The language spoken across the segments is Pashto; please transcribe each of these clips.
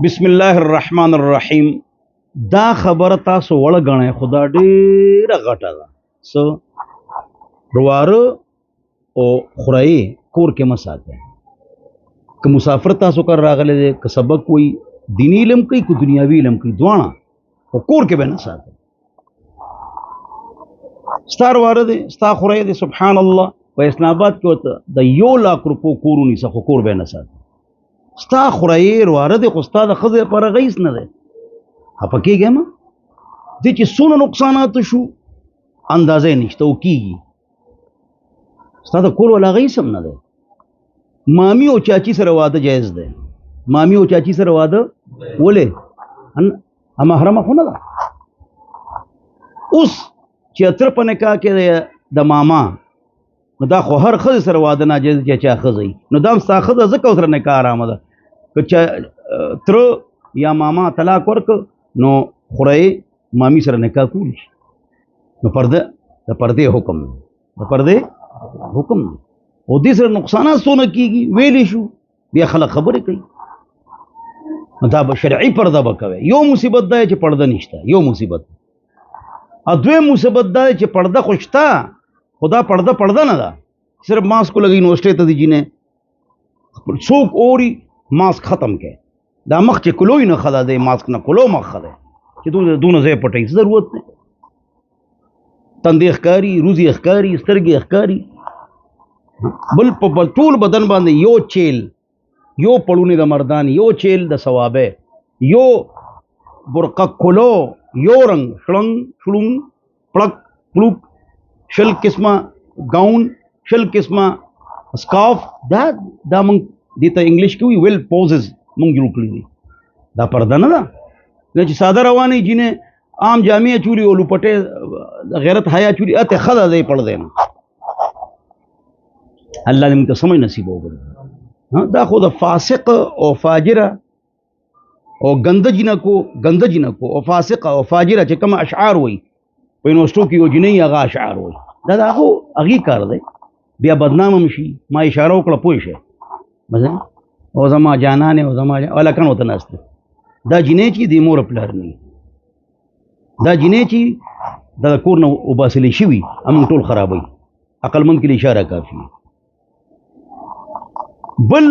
بسم الله الرحمن الرحیم. دا خبره تاسو وړ غنئ خدا ډیره غټه ده. څه رواره او خورئ کور کې مه ساتئ. که مسافر تاسو کار راغلی دی، که سبق وي دیني علم کوي که دنیاوي علم کوي دواړه، خو کور کې به نه ساتئ. ستا رواره دی، ستا خورئ دی، سبحان الله په اسلام آباد کې ورته د 1,00,000 روپو کور ونیسه خو کور به نه ساتئ. ستا خورئ رواره دی خو ستا د ښځې لپاره غیس نه دی. خفه کېږې مه. دې چې څونه نقصانات شو اندازه نشته او کېږي. ستا د کور والا غیس هم نه دی. مامي او چاچي سره واده جایز دی. مامي او چاچي سره واده ولې محرمه خو نه ده. اوس چې اتر په نکاح کې د ماما، نو دا خو هر ښځې سره واده ناجایز دی چې چا ښځه وي. نو دا هم ستا ښځه ځکه ورسره نکاح حرامه ده. که چا تره یا ماما طلاق ورکړ نو خورئ مامي سره نکاح کولی شي. نو پرده د پردې حکم دی، د پردې حکم دی. او دې سره نقصانات څونه کېږي ویلی شو، بیا خلک خبرې کوي. نو دا به شرعي پرده به کوئ. یو مصیبت دا چې پرده نشته، یو مصیبت. او دویم مصیبت دا چې پرده خو شته خو دا پرده نه ده. صرف ماسک لګوي یونیورسټۍ ته دي جینې څوک اوري ماسک ختم کړي. دا مخ چې کلوی نه ښه ده، دی ماسک نه کلو مخ ښه دی چې دونه ځای پټوي. څه ضرورت دی؟ تندې ښکاري، روزي ښکاري، سترګې ښکاري. بل په ټول بدن باندې یو چیل، یو پړونی د مردان، یو چیل د ثوابه، یو برقه کلو، یو رنگ شړنګ شړونګ پړک پړوک، 20 قسمه گاون، 20 قسمه سکاف. دا موږ دې ته انګلیش کې وي ویل پوزز موږ جوړ کړي دي. دا پرده نه ده. چې ساده روانې جینې عام جامع چولی او لوپټې غیرت حیا چولی اته ښه ده دی پړدې نه. الله دې موږ ته سمجھ نصیب وکړي. دا خو د فاسق او فاجره او ګنده جنکو او فاسقه او فاجره چې کوم اشعار وي په یونیورسټو کې یو جنۍ هغه اشعار وي، دا هغې کار دی. بیا بدنام هم شي. ما اشاره وکړه پوه شئ مثلا او زما جانانې او زما هلکان ورته ناست دي. دا جنۍ چې د مور پلار نه وي، دا جنۍ چې د کور نه وباسلې شوي همون ټول خرابوي. عقلمند کې اشاره کافي. بل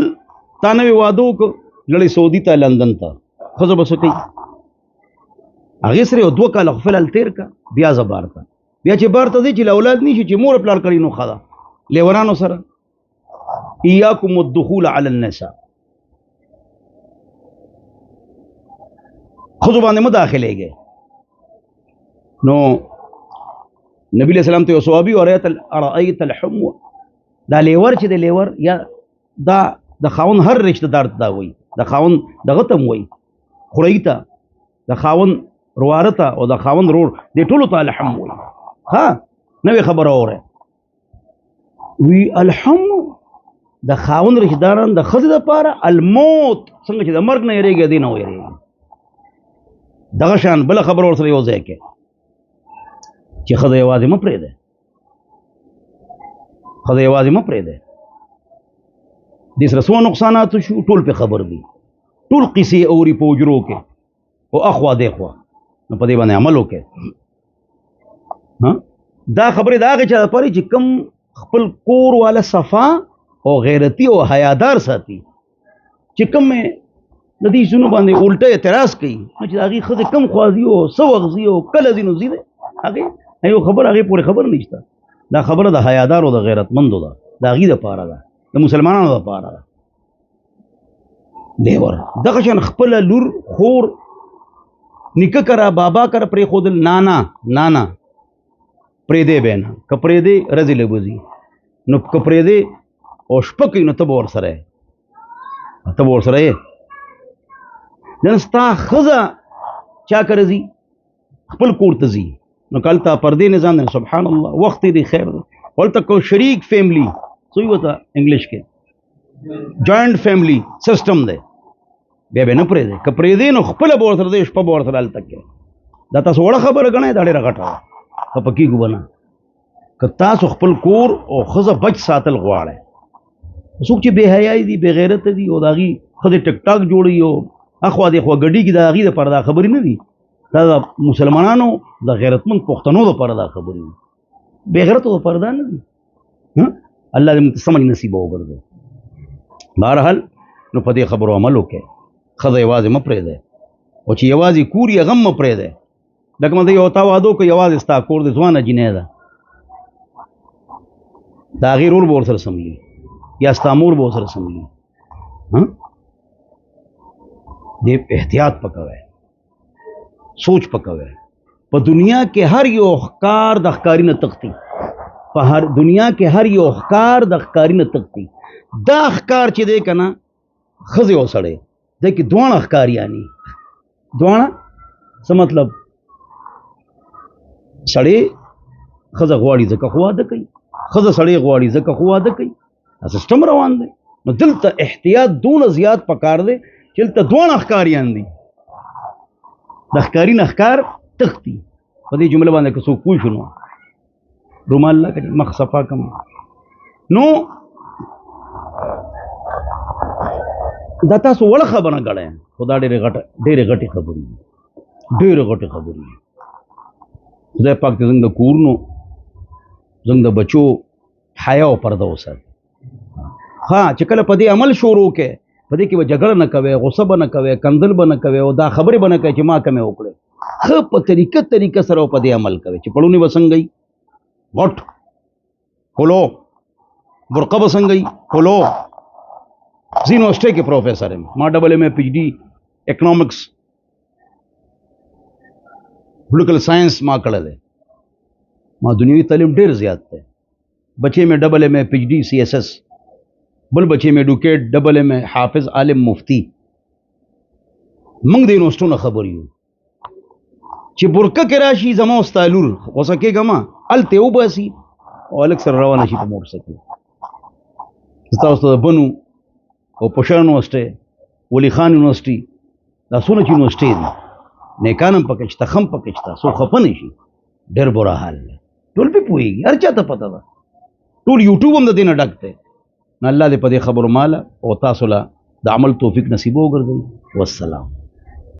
تا نوې واده وکړه لړې سعودي ته لندن ته، ښځه به څه کوي؟ هغې سره یو 2 کاله خو فلحال تېر کړه، بیا زه بار ته. بیا چې بار ته ځې چې له اولاد نه شي چې مور پلار کړي نو ښه ده. لیورانو سره ایاکم الدخول علی النساء، ښځو باندې مه داخلېږئ. نو نبي علیہ السلام ته یو صحابي ارأیت الحم، دا لیور چې د لیور یا دا د خاوند هر رشته دار ته دا وایي، د خاوند دغه ته هم وایي خورئ ته، د خاوند رواره ته او د خاوند رور دې ټولو ته الحم وایي. ها نوې خبره اورئ وی الحم د خاوند رشته داران د ښځې دپاره الموت، څنګه چې د مرګ نه یېرېږي دې نه ویرېږي. دغه شان بله خبره ورسره یو ځای کې چې ښځه یوازې مه پرېږدئ، ښځه یوازې مه پرېږدئ. دې سره څومره نقصانات شو ټول پې خبر دي. ټول قصې اوري په حجرو کې او اخوا دېخوا. نو په دې باندې عمل وکړئ. دا خبرې د هغې چا دپاره چې کوم خپل کور والا صفا او غیرتي او حیادار ساتي، چې کوم د دې شنو باندې الټه اعتراض کوي چې د هغې ښځې کم خوازي او څه وخت ځي او کله ځي نو ځي دی. هغې یو خبر هغې پورې خبر نشته. دا خبره د حیادارو د غیرتمندو ده، د هغې دپاره ده، د مسلمانانو دپاره ده. لیور دغه شان خپله لور خور نیکه کره بابا کره پرېښودل، نانا پرېږدی به نه. که پرېږدی رزې له به ځي. نو که پرېږدی او شپه کوي نو ته به ورسره یې، ته به ورسره یې. نن ستا ښځه چا کره ځي؟ خپل کور ته ځي. نو که هلته پردې نظام دی سبحان الله وخت دی خیر دی. هلته که شریک فیملی څه وي ورته انګلیش کې جوائنټ فیملی سسټم دی، بیا به نه پرېږدی. که پرېږدی نو خپله به ورسره دی، شپه به ورسره هلته کوې. دا تاسو وړه خبره ګڼئ، دا ډېره غټه ده. خفه کېږو به نه. که تاسو خپل کور او ښځه بچ ساتل غواړئ، څوک چې بې حیایي دي، بې غیرته دي او د هغې ښځې ټک ټاک جوړوي او اخوا د خوا ګډیږي د هغې دپاره دا خبرې نه دي، دا د مسلمانانو د غیرتمند پښتنو دپاره دا خبرې دي، بې غیرتو دپاره دا نه دي. الله دې موږ ته سمج نصیبه وګرځوي. بهرحال نو په دې خبرو عمل وکړئ. ښځه یوازې مه پرېږدئ، او چې یوازې کور یې غم مه پرېږدئ. لکه مته یو تا واده وکړه یوازې ستا کور د ځوانه جینۍ ده، د هغې رول به ورسره سملي یا ستا مور به ورسره سملي. دې احتیاط پکوئ، سوچ پکوئ. په دنیا کې هر یو ښکار د ښکاري نه تښتي، په هر دنیا کې هر یو ښکار د ښکاري نه تښتي. دا ښکار چې دی که نه ښځې او سړی دی کې دواړه ښکاریانې. دواړه څه مطلب؟ سړی ښځه غواړي ځکه خو واده کوي، ښځه سړی غواړي ځکه خو واده کوي. دا سیسټم روان دی. نو دلته احتیاط دونه زیات پکار دی چې دلته دواړه ښکاریان دي، د ښکاري نه ښکار تښتي. په دې جمله باندې که څوک پوه شو نو رومال لا کړي مخ صفا کم. نو دا تاسو وړه خبره ګڼئ، خو دا ډېرې غټې خبرې دي، ډېرې غټې خبرې دي. خدای پاک دې زموږ د کورونو زموږ د بچو حیا او پرده وساتي. ها چې کله په دې عمل شروع کړئ، په دې کې به جګړه نه کوئ، غصه به نه کوئ، کندل به نه کوئ، او دا خبرې به نه کوئ چې ما کمې وکړې. ښه په طریقه سره په دې عمل کوئ چې پړونې به څنګه وي، غټ کولو، برقه به څنګه وي، کولو. زه یونیورسټۍ کې پروفیسر یم، ما ډبل ایم اے پی ایچ ډي اکنامکس پولیټیکل ساینس ما کړی دی. ما دنیوي تعلیم ډېر زیات دی. بچې مې ډبل ایم اے پی ایچ ډي سی ایس ایس، بل بچې مې ایډوکیټ ډبل ایم اے حافظ عالم مفتی. موږ د یونیورسټو نه خبر یو چې برقه کې راشي زما او ستا لور غوسه کېږه ما هلته یې وباسي او هلک سره روانه شي په موټرسایکل. ستاسو د بنو او پوشا یونیورسټۍ، ولی خان یونیورسټي، دا څونه چې یونیورسټۍ دي نیکان هم پکې شته، ښه هم پکې شته، څوک خفه نه شي. ډېر بوره حال دی، ټول پې پوهېږي، هر چا ته پته ده، ټول یوټیوب هم د دې نه ډک دی. نو الله دې په دې خبرو ماله او تاسو له د عمل توفیق نصیبه وګرځوي. والسلام.